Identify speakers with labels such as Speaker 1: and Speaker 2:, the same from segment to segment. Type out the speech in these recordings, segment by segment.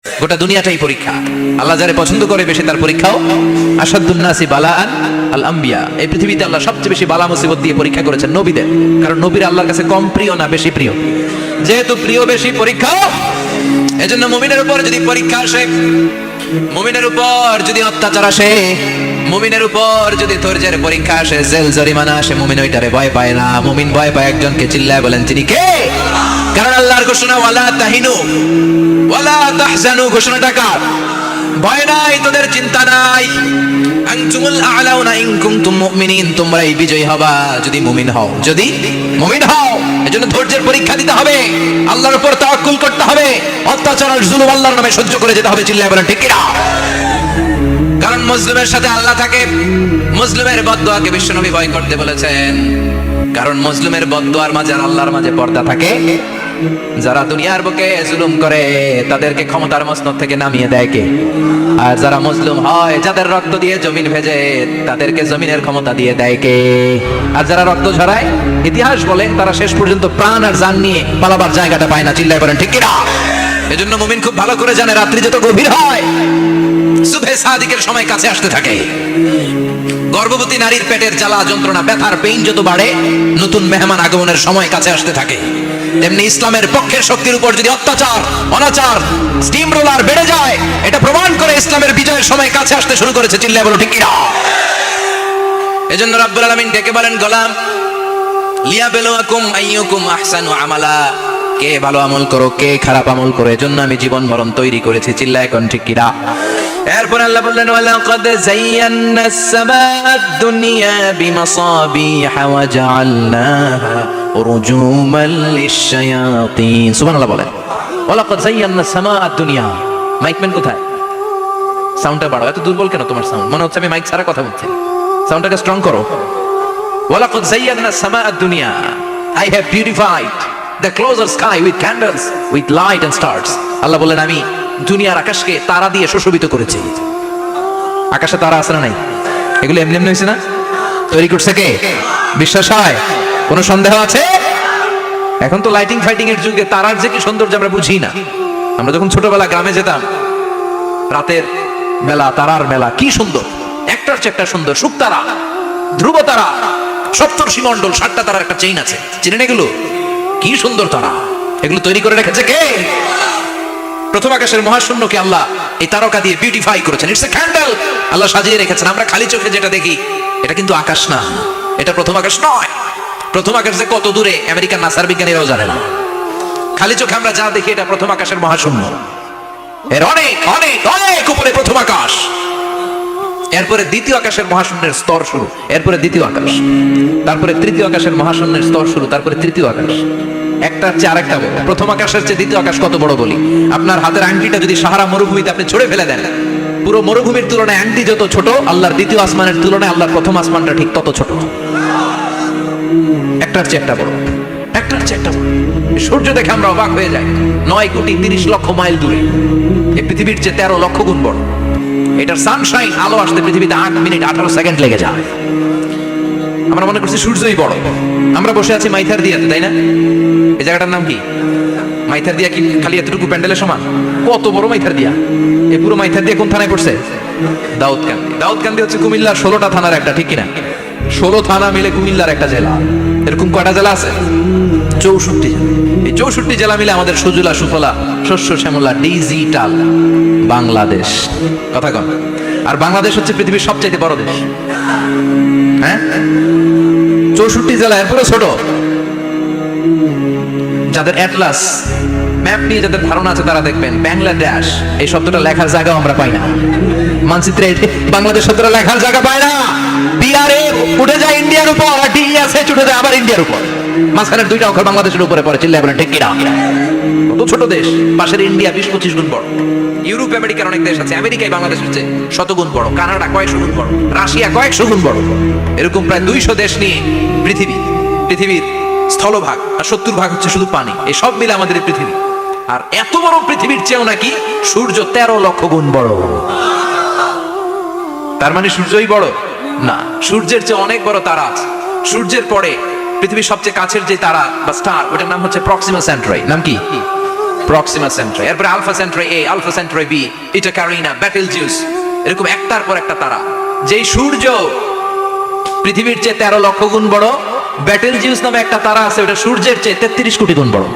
Speaker 1: গোটা দুনিয়াটাই পরীক্ষা। আল্লাহ যারে পছন্দ করে বেশি তার পরীক্ষাও। আসাদুন নাসি বালাআন আল আম্বিয়া। এই পৃথিবীতে আল্লাহ সবচেয়ে বেশি বালা মুসিবত দিয়ে পরীক্ষা করেছেন নবীদের, কারণ নবীরা আল্লাহর কাছে কম প্রিয় না বেশি প্রিয়। যেহেতু প্রিয় বেশি পরীক্ষাও, এজন্য মুমিনের উপর যদি পরীক্ষা আসে, মুমিনের উপর যদি অত্যাচার আসে, মুমিনের উপর যদি ধৈর্যের পরীক্ষা আসে, জেল জরিমানা আসে, মুমিন ওইটারে ভয় পায় না। মুমিন ভয় পায় একজনকে, চিল্লায় বলেন তিনি কে? কারণ আল্লাহর ঘোষণা ওয়ালা তাহিনু ওয়ালা তাহজানু, ঘোষণাটা কার? ভয় নাই, তোদের চিন্তা নাই। আনতুমুল আ'লাউনা ইন কুনতুম মুমিনিন, তোমরাই বিজয়ী হবা যদি মুমিন হও, যদি মুমিন হও। এজন্য ধৈর্যের পরীক্ষা দিতে হবে, আল্লাহর উপর তাওয়াক্কুল করতে হবে, অত্যাচার আর জুলুম আল্লাহর নামে সহ্য করে যেতে হবে। চিল্লায় বলেন ঠিক কি না? কারণ মুসলিমের সাথে আল্লাহ থাকে। মুসলিমের বদদুয়াকে বিশ্বনবী ভয় করতে বলেছেন, কারণ মুসলিমের বদদুয়ার মাঝে আর আল্লাহর মাঝে পর্দা থাকে। যারা দুনিয়ার বুকে জুলুম করে তাদেরকে ক্ষমতার মসনদ থেকে নামিয়ে দেয় কে? আর যারা মজলুম হয়, যাদের রক্ত দিয়ে জমিন ভেজে, তাদেরকে জমিনের ক্ষমতা দিয়ে দেয় কে? আর যারা রক্ত ঝরায়, ইতিহাস বলে তারা শেষ পর্যন্ত প্রাণ আর জান নিয়ে পালাবার জায়গাটা পায় না। চিল্লায় বলেন ঠিক কি না? এজন্য মুমিন খুব ভালো করে জানে, রাত্রি যত গভীর হয়, সুবহে সাদিকের সময় কাছে আসতে থাকে। গর্ভবতী নারীর পেটের জ্বালা যন্ত্রণা, ব্যথার পেইন যত বাড়ে, নতুন মেহমান আগমনের সময় কাছে আসতে থাকে। তেমনি ইসলামের পক্ষের শক্তির উপর যদি অত্যাচার, অনাচার, স্টিম রোলার বেড়ে যায়, এটা প্রমাণ করে ইসলামের বিজয়ের সময় কাছে আসতে শুরু করেছে। চিল্লায় বলো ঠিক কি না? এজন্য রাব্বুল আলামিন ডেকে বলেন, গোলাম লিয়াবলুয়াকুম আইয়ুকুম আহসানু আমালা, কে ভালো আমল করো, কে খারাপ আমল করো, এজন্য আমি জীবন মরণ তৈরি করেছি। চিল্লায় এখন ঠিক কি না? এরপর আল্লাহ বললেন, ওয়ালাকাদ যায়্যানাস সামাআদ দুনিয়া বিমাসাবিহা ওয়া জাআলনাহা রুজুমান লিশ-শায়াতিন। সুবহানাল্লাহ বলেন, ওয়ালাকাদ যায়্যানাস সামাআদ দুনিয়া। মাইকম্যান কোথায়? সাউন্ডটা বাড়াও। এত দুর্বল কেন তোমার সাউন্ড? মনে হচ্ছে আমি মাইক ছাড়া কথা বলছি। সাউন্ডটাকে স্ট্রং করো। ওয়ালাকাদ যায়্যানাস সামাআদ দুনিয়া, I have beautified the closer sky with candles, with light and stars. আল্লাহ বলেন, আমি দুনিয়ার আকাশকে তারা দিয়ে সুশোভিত করেছি। আকাশে তারা আছে না নাই? এগুলো এমনি এমনি হয়েছে না? তৈরি করছে কে? বিশ্বাস হয়? কোনো সন্দেহ আছে? এখন তো লাইটিং ফাইটিং এর যুগে তারার যে কি সৌন্দর্য আমরা বুঝি না। আমরা যখন ছোটবেলা গ্রামে যেতাম, রাতের মেলা, তারার মেলা, কি সুন্দর, একটার চেয়ে একটা সুন্দর। শুকতারা, ধ্রুব তারা, সপ্তর্ষি মণ্ডল, 7টা তারার একটা চেইন আছে, চিনেন এগুলো? কি সুন্দর তারা! এগুলো তৈরি করে রেখেছে কে? প্রথম আকাশের মহাশূন্যকে আল্লাহ এই তারকা দিয়ে বিউটিফাই করেছেন। ইটস এ ক্যান্ডেল, আল্লাহ সাজিয়ে রেখেছেন। আমরা খালি চোখে যেটা দেখি, এটা কিন্তু আকাশ না, এটা প্রথম আকাশ নয়। প্রথম আকাশ যে কত দূরে আমেরিকার নাসার বিজ্ঞানীরাও জানে না। খালি চোখে আমরা যা দেখি, এটা প্রথম আকাশের মহাশূন্য, এর অনেক অনেক অনেক উপরে প্রথম আকাশ। এরপরে দ্বিতীয় আকাশের মহাশূন্যের স্তর শুরু, এরপরে দ্বিতীয় আকাশ, তারপরে তৃতীয় আকাশের মহাশূন্যের স্তর শুরু, তারপরে তৃতীয় আকাশ। একটার চেয়ে আরেকটা বড়। প্রথম আকাশের চেয়ে দ্বিতীয় আকাশ কত বড় বলি? আপনার হাতের আংটিটা যদি সাহারা মরুভূমিতে আপনি ছুঁড়ে ফেলে দেন, পুরো মরুভূমির তুলনায় আংটি যত ছোট, আল্লাহর দ্বিতীয় আসমানের তুলনায় আল্লাহর প্রথম আসমানটা ঠিক তত ছোট। একটার চেয়ে একটা বড়, একটার চেয়ে একটা বড়। সূর্য দেখে আমরা অবাক হয়ে যাই, 9,30,00,000 মাইল দূরে। এই পৃথিবীর চেয়ে 13 লক্ষ গুণ বড়। এটার সানশাইন, আলো আসতে পৃথিবীতে 8 মিনিট 18 সেকেন্ড লেগে যায়। আমরা মনে করছি সূর্যই বড়। আমরা বসে আছি মাইথার দিয়াতে, তাই না? এই জায়গাটার নাম কি? মাইথার দিয়া। কি খালি এতটুকু প্যান্ডেলের সমান? কত বড় মাইথার দিয়া! এই পুরো মাইথার দিয়া কোন থানায় পড়ছে? দাউদকান্দি। দাউদকান্দি হচ্ছে কুমিল্লার 16টা থানার একটা, ঠিক কিনা? 16 থানা মিলে কুমিল্লার একটা জেলা। এরকম কয়টা জেলা আছে? 64 জেলা। এই 64 জেলা মিলে আমাদের সুজলা সুফলা শস্য শ্যামলা ডিজিটাল বাংলাদেশ। কথা কন। আর বাংলাদেশ হচ্ছে পৃথিবীর সবচেয়ে বড় দেশ। হ্যাঁ, 64 জেলা, এরপরে ছোট। যাদের অ্যাটলাস ম্যাপ নিয়ে যাদের ধারণা আছে, তারা দেখবেন বাংলাদেশ এই শব্দটা লেখার জায়গাও আমরা পাই না। মানচিত্রে বাংলাদেশ শব্দটা লেখার জায়গা পায় না। বিআরএ উঠে যায় ইন্ডিয়ার উপর, আর ডিএসএ উঠে যায় আবার ইন্ডিয়ার উপর। মাঝখানের 2টা অক্ষর বাংলাদেশের উপরে পড়ে। চিল্লায় বলেন ঠিক কি না? কত ছোট দেশ! পাশের ইন্ডিয়া 20-25 গুণ বড়। ইউরোপ আমেরিকার অনেক দেশ আছে, আমেরিকায় বাংলাদেশের চেয়ে 100 গুণ বড়। কানাডা কয়েকশো গুণ বড়, রাশিয়া কয়েকশো গুণ বড়। এরকম প্রায় 200 দেশ নিয়ে পৃথিবীর স্থলভাগ, আর 70% হচ্ছে শুধু পানি। এই সব মিলে আমাদের এই পৃথিবী। আর এত বড় পৃথিবীর চেয়েও নাকি সূর্য 13 লক্ষ গুণ বড়। তার মানে সূর্যই বড় না, সূর্যের চেয়ে অনেক বড় তারা আছে। সূর্যের পরে পৃথিবীর সবচেয়ে কাছের যে তারা বা স্টার, ওটার নাম হচ্ছে প্রক্সিমা সেন্টারি। নাম কি? প্রক্সিমা সেন্ট্রাই, এরপরে আলফা সেন্ট্রাই এ, আলফা সেন্ট্রাই বি, ইটা ক্যারিনা, বেটেলজিউস, এরকম একটার পর একটা তারা। যেই সূর্য পৃথিবীর চেয়ে 13 লক্ষ গুণ বড়, বেটেলজিউস নামে একটা তারা আছে, ওটা সূর্যের চেয়ে 33 কোটি গুণ বড়।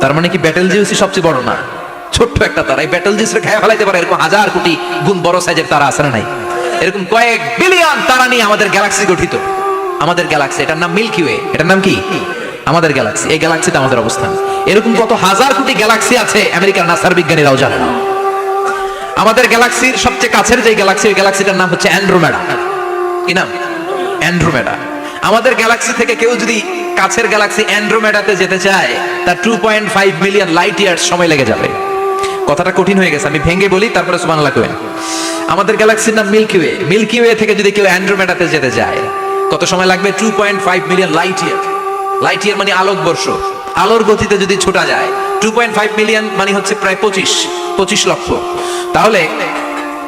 Speaker 1: তার মানে কি বেটেলজিউসই সবচেয়ে বড় না? ছোট্ট একটা তারা, এই বেটেলজিউসকে খেয়ে ফেলাইতে পারে এরকম হাজার কোটি গুণ বড় সাইজের তারা আছে না নাই? এরকম কয়েক বিলিয়ন তারা নিয়ে আমাদের গ্যালাক্সি গঠিত। আমাদের গ্যালাক্সি, এটার নাম মিল্কি ওয়ে। এটার নাম কি? আমাদের গ্যালাক্সি। এই গ্যালাক্সিতে আমাদের অবস্থান। এরকম কত হাজার কোটি গ্যালাক্সি আছে আমেরিকার নাসার বিজ্ঞানীরাও জানে না। আমাদের গ্যালাক্সির সবচেয়ে কাছের যে গ্যালাক্সি, ওই গ্যালাক্সিটার নাম হচ্ছে অ্যান্ড্রোমেডা। কি নাম? অ্যান্ড্রোমেডা। আমাদের গ্যালাক্সি থেকে কেউ যদি কাছের গ্যালাক্সি অ্যান্ড্রোমেডাতে যেতে চায়, তার 2.5 মিলিয়ন লাইট ইয়ার্স সময় লেগে যাবে। কথাটা কঠিন হয়ে গেছে, আমি ভেঙে বলি, তারপরে সুবহানাল্লাহ কইবেন। আমাদের গ্যালাক্সির নাম মিল্কি ওয়ে। মিল্কি ওয়ে থেকে যদি কেউ অ্যান্ড্রোমেডাতে যেতে চায়, কত সময় লাগবে? 2.5 million light year. Light year মানে আলোকবর্ষ। আলোর গতিতে যদি ছোটা যায়, 2.5 মিলিয়ন মানে হচ্ছে প্রায় 25 লক্ষ। তাহলে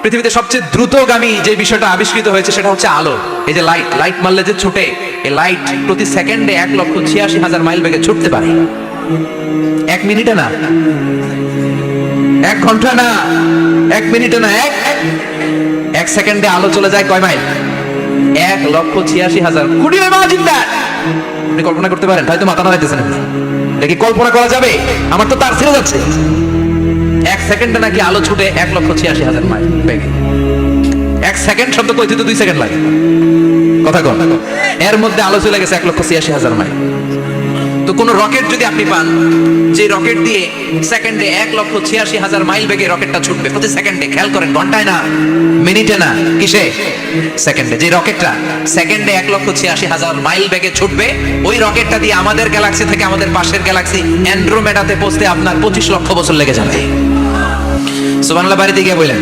Speaker 1: পৃথিবীতে সবচেয়ে দ্রুতগামী যে বিষয়টা আবিষ্কৃত হয়েছে সেটা হচ্ছে আলো। এই যে লাইট, লাইট মারলে যে ছুটে, এই লাইট প্রতি সেকেন্ডে 1,86,000 মাইল বেগে ছুটতে পারে। 1 মিনিটে না, 1 ঘন্টা না, 1 মিনিটে না, 1 সেকেন্ডে আলো চলে যায় কয় মাইল? 1,86,000 কোটি মাইল। আপনি কল্পনা করতে পারেন? হয়তো মাথা নাড়াইতেছেন। এটা কি কল্পনা করা যাবে? আমার তো তার ছেড়ে যাচ্ছে। 1 সেকেন্ডে নাকি আলো ছুটে 1,86,000 মাইল বেগে। 1 সেকেন্ড শব্দ কইতে তো 2 সেকেন্ড লাগে। কথা কন। এর মধ্যে আলো চলে গেছে 1,86,000 মাইল। তো কোন রকেট যদি আপনি পান, যে রকেট দিয়ে সেকেন্ডে 1,86,000 মাইল বেগে রকেটটা ছুটবে প্রতি সেকেন্ডে, খেয়াল করেন, ঘন্টায় না, মিনিটে না, কিসে? সেকেন্ডে। যে রকেটটা সেকেন্ডে 1,86,000 মাইল বেগে ছুটবে, ওই রকেটটা দিয়ে আমাদের গ্যালাক্সি থেকে আমাদের পাশের গ্যালাক্সি অ্যান্ড্রোমেডাতে পৌঁছতে আপনার 25 লক্ষ বছর লেগে যাবে। সুবহানাল্লাহ বাড়িতে গিয়ে বললেন।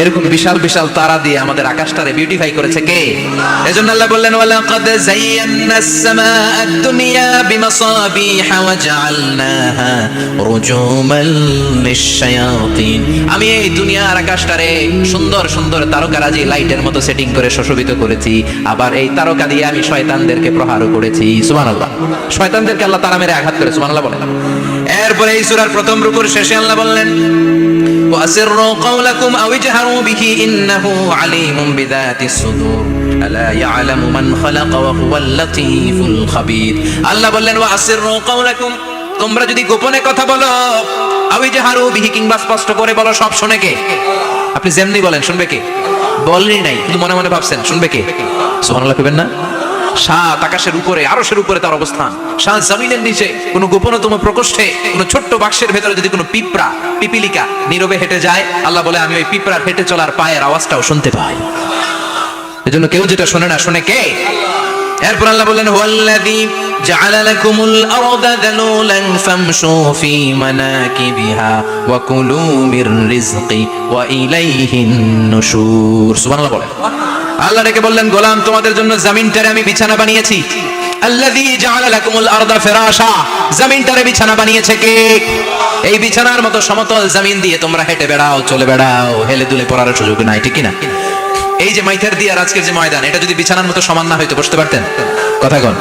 Speaker 1: এরকম বিশাল বিশাল তারা দিয়ে আমাদের আকাশটারে বিউটিফাই করেছে কে? এজন্য আল্লাহ বললেন, ওয়ালাকাদ যায়্যানাস সামাআদ দুনিয়া বিমাসাবিহা ওয়া জাআলনাহা রুজুমান লিশ-শায়াতিন। আমি এই দুনিয়ার আকাশটারে সুন্দর সুন্দর তারকারাজি লাইটের মতো সেটিং করে সুশোভিত করেছি। আবার এই তারকা দিয়ে আমি শয়তানদেরকে প্রহারও করেছি। সুবহানাল্লাহ। শয়তানদেরকে আল্লাহ তারা মেরে আঘাত করে। সুবহানাল্লাহ বলেন। এরপরে এই সূরার প্রথম রুকুর শেষে আল্লাহ বললেন, وَأَسِرُّوا قَوْلَكُمْ أَوِ اجْهَرُوا بِهِ إِنَّهُ عَلِيمٌ بِذَاتِ الصُّدُورِ أَلَا يَعْلَمُ مَنْ خَلَقَ وَهُوَ اللَّطِيفُ الْخَبِيرُ। আল্লাহ বললেন, وَأَسِرُّوا قَوْلَكُمْ, তোমরা যদি গোপনে কথা বলো, أَوِ اجْهَرُوا بِهِ, কিংবা স্পষ্ট করে বলো, সব শুনে কে? আপনি যেমনি বলেন শুনবে কে? বলেনই নাই, কিন্তু মনে মনে ভাবছেন শুনবে কে? সুবহানাল্লাহ কইবেন না? সাত আকাশের উপরে, আরশের উপরে তার অবস্থান, সাত জমিনের নিচে কোন গোপনতম প্রকোষ্ঠে, কোন ছোট্ট বাক্সের ভেতরে যদি কোনো পিঁপড়া, পিপিলিকা নীরবে হেঁটে যায়, আল্লাহ বলে আমি ওই পিঁপড়ার হেঁটে চলার পায়ের আওয়াজটাও শুনতে পাই। এজন্য কেউ যেটা শোনে না, শোনে কে? এরপর আল্লাহ বললেন, হুয়াল্লাযী জাআলা লাকুমুল আরদা যালুলান ফামশু ফি মানাকিবিহা ওয়া কুলু মির রিজকি ওয়া ইলাইহিন নুশুর। সুবহানাল্লাহ বলেন। আল্লাহ ডেকে বললেন, গোলাম, তোমাদের জন্য জমিনটারে আমি বিছানা বানিয়েছি। আল্লাযী জাআলা লাকুমুল আরদা ফিরাশা, জমিনটারে বিছানা বানিয়েছে কে? এই বিছানার মতো সমতল জমিন দিয়ে তোমরা হেঁটে বেড়াও, চলে বেড়াও, হেলে দুলে পড়ার সুযোগ নাই, ঠিক না? এই যে মাইথার দিয়ে আজকের যে ময়দান, এটা যদি বিছানার মতো সমান না হইতো বসতে পারতেন? কথা কন।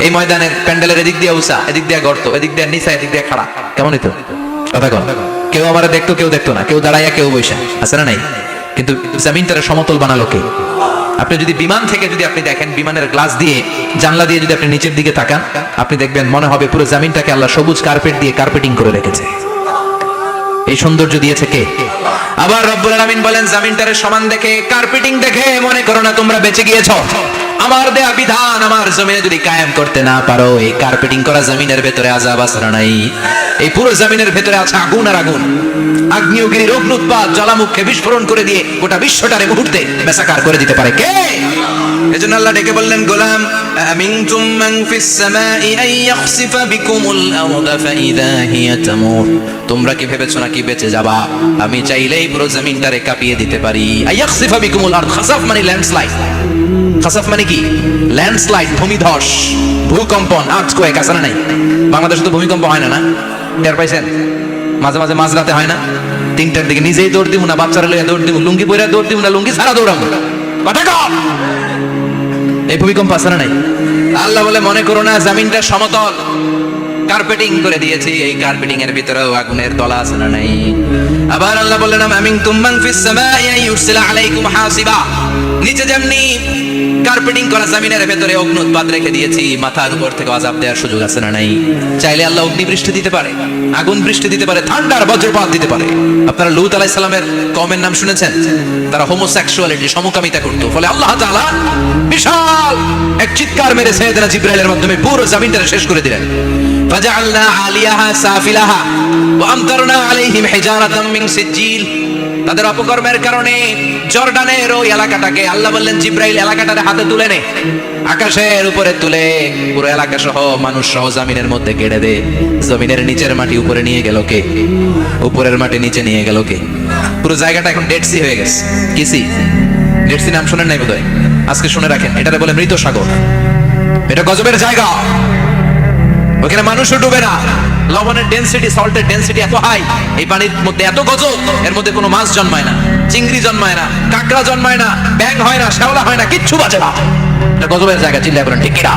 Speaker 1: এই ময়দানের প্যান্ডেলের এদিক দিয়ে উঁচা, এদিক দিয়ে গর্ত, এদিক দিয়ে নিচা, এদিক দিয়ে খাড়া, কেমন হইতো? কথা কন। কেউ আমারে দেখতো, কেউ দেখতো না, কেউ দাঁড়াইয়া, কেউ বসে, আছে না নাই? কিন্তু জমিনটারে সমতল বানালো কে? আপনি যদি বিমান থেকে যদি আপনি দেখেন, বিমানের গ্লাস দিয়ে, জানলা দিয়ে যদি আপনি নিচের দিকে তাকান, আপনি দেখবেন মনে হবে পুরো জমিনটাকে আল্লাহ সবুজ কার্পেট দিয়ে কার্পেটিং করে রেখেছে। এই সৌন্দর্য দিয়েছে কে? আবার রব্বুল আলামিন বলেন, জমিনটারে সমান দেখে, কার্পেটিং দেখে মনে করো না তোমরা বেঁচে গিয়েছো। আমার দেয়া বিধান আমার জমিনে যদি কায়েম করতে না পারো, এই কার্পেটিং করা জমিনের ভেতরে আযাব আসরা নাই। এই পুরো জমিনের ভেতরে আছে আগুন আর আগুন। আগ্নেয়গিরির অগ্নুৎপাত জ্বালামুখে বিস্ফোরণ করে দিয়ে গোটা বিশ্বটারে মুহূর্তে মেসাকার করে দিতে পারে কে? এজন্য আল্লাহ ডেকে বললেন, গোলাম, আমিনতুম মান ফিস সামাই আন ইয়াখসিফা বিকুমুল আরদা ফাইযা হিয়া তামুর। তোমরা কি ভেবেছো নাকি বেঁচে যাবা? আমি চাইলেই পুরো জমিনটারে কাঁপিয়ে দিতে পারি। আয়াখসিফা বিকুমুল আরদ, খাসাফ মানে ল্যান্ডস্লাইড। খাসাফ মানে কি? ল্যান্ডস্লাইড, ভূমিধস, ভূকম্পন, আর্থকোয়েক, আছে না নাই? বাংলাদেশে তো ভূমিকম্প হয় না, না? টের পাইছেন? মাঝে মাঝে মাঝরাতে হয় না? 3টার দিকে নিজেই দৌড় দিব না, বাচ্চারা লইয়া দৌড় দিব, লুঙ্গি পরে দৌড় দিব না, লুঙ্গি ছাড়া দৌড়াবো। এই ভূমিকম্প আছে না নাই? আল্লাহ বলে, মনে করো না জমিনটা সমতল, কার্পেটিং করে দিয়েছি, এই কার্পেটিং এর ভিতরেও আগুনের তলা আছে না নাই? আবার আল্লাহ বললেন আমিনতুম মান ফিস সামাই ইউরসিলা আলাইকুম হাসিবা, নিচে যেমনি কার্পেটিং করা জমিনের ভেতরে অগ্নুৎপাত রেখে দিয়েছি, মাথার উপর থেকে আযাব দেওয়ার সুযোগ আছে না নাই? চাইলে আল্লাহ অগ্নি বৃষ্টি দিতে পারে, আগুন বৃষ্টি দিতে পারে, ঠান্ডার বজ্রপাত দিতে পারে। আপনারা লূত আলাইহিস সালামের কওমের নাম শুনেছেন? তারা হোমোসেক্সুয়ালিটি, সমকামিতা করত। ফলে আল্লাহ তাআলা বিশাল এক চিৎকার মেরে সাইয়েদনা জিবরাইলের মাধ্যমে পুরো জমিনটা শেষ করে দিলেন। ফাজআলনা আলিয়াহা সাফিলাহা ওয়া আমতারনা আলাইহিম হিজারাতাম মিন সিজিল। তাদের অপকর্মের কারণে জর্ডানের ওই এলাকাটাকে আল্লাহ বললেন জিবরাইল এলাকাটারে হাতে তুলে নে, আকাশের উপরে তুলে পুরো এলাকা সহ মানুষ সহ জমিনের মধ্যে গেড়ে দে। জমিনের নিচের মাটি উপরে নিয়ে গেল কে? উপরের মাটি নিচে নিয়ে গেল কে? পুরো জায়গাটা এখন ডেড সি হয়ে গেছে। কি সি? ডেড সি নাম শুনেন নাই বোধহয়? আজকে শুনে রাখেন, এটারে বলে মৃত সাগর। এটা গজবের জায়গা, ওখানে মানুষও ডুবে না। লবণের ডেনসিটি, সল্টের ডেনসিটি এত হাই, এই পানির মধ্যে এত গজব, এর মধ্যে কোনো মাছ জন্মায় না, চিংড়ি জন্মায় না, কাঁকড়া জন্মায় না, ব্যাঙ হয় না, শ্যাওলা হয় না, কিচ্ছু বাঁচে না। এটা গজবের জায়গা। চিল্লায় বলেন ঠিক কিনা?